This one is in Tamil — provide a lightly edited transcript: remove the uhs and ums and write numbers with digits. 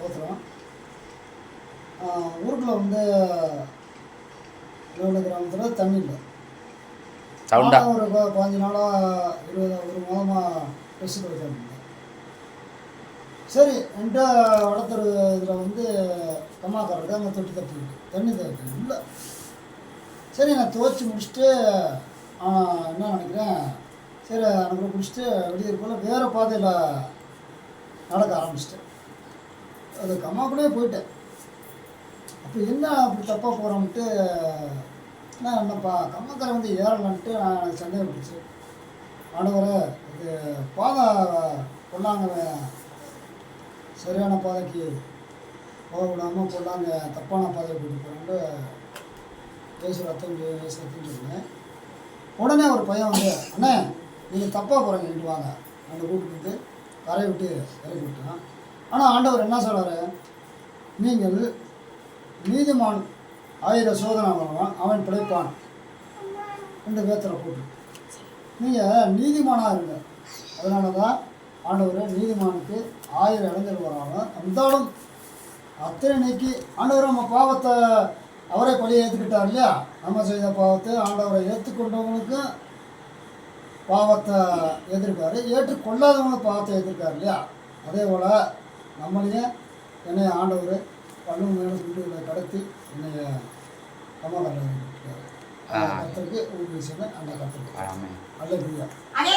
தோற்றுறோம். ஊருக்குள்ள வந்து கிராமத்தில் தண்ணி இல்லை. ஒரு 15 நாளாக 21 மாதமாக ட்ரெஸ்ஸு கிடைக்காது. சரி என்கிட்ட வளர்த்துற இதில் வந்து கம்மாக்காரருக்கு அங்கே தொட்டி தட்டி தண்ணி தேவை இல்லை. சரி நான் துவைச்சி முடிச்சுட்டு என்ன நினைக்கிறேன், சரி அனுப்புற முடிச்சுட்டு வெளியே போல் வேறு பாதையில் நடக்க ஆரம்பிச்சிட்டேன். அது கம்மாக்குள்ளேயே போயிட்டேன். அப்போ என்ன அப்படி தப்பாக போகிறோம்ட்டு நான் என்னப்பா கம்மாக்கரை வந்து ஏறலான்ட்டு நான் சந்தேகப்பட்டுச்சு. ஆண்டவரே இது பாதை கொள்ளாங்க சரியான பாதைக்கு போக விடாமல் கொள்ளாங்க தப்பான பாதையை போயிட்டு போகிறான்ட்டு வயசு சொன்னேன். உடனே ஒரு பையன் வந்து, அண்ணே நீங்கள் தப்பாக போகிறீங்க இங்கிட்டு வாங்க அந்த வீட்டுக்கு வந்து கரையை விட்டு இறக்கி விட்டான். ஆனால் ஆண்டவர் என்ன சொல்கிறாரு, நீங்கள் நீதிமான் 1000 சோதனை பண்ணுவான் அவன் பிழைப்பான் ரெண்டு பேர்த்தில் போட்டு நீங்கள் நீதிமானாக இருங்க. அதனால தான் ஆண்டவர் நீதிமானுக்கு 1000 இளைஞர் வராங்க. இருந்தாலும் அத்தனை நீக்கி ஆண்டவர் நம்ம பாவத்தை அவரே பழியை ஏற்றுக்கிட்டார் இல்லையா. நம்ம செய்த பாவத்தை ஆண்டவரை ஏற்றுக்கொண்டவங்களுக்கு பாவத்தை எதிர்க்காரு, ஏற்றுக்கொள்ளாதவங்களுக்கு பாவத்தை எதிர்க்காரு இல்லையா. அதே போல் நம்மளையே என்னைய ஆண்டவர் பல்லும் மேலும் கொண்டு கடத்தி என்னைய கர்த்தருக்கு ஊக்குவிச்சு அந்த கர்த்தருக்கு அல்லேலூயா.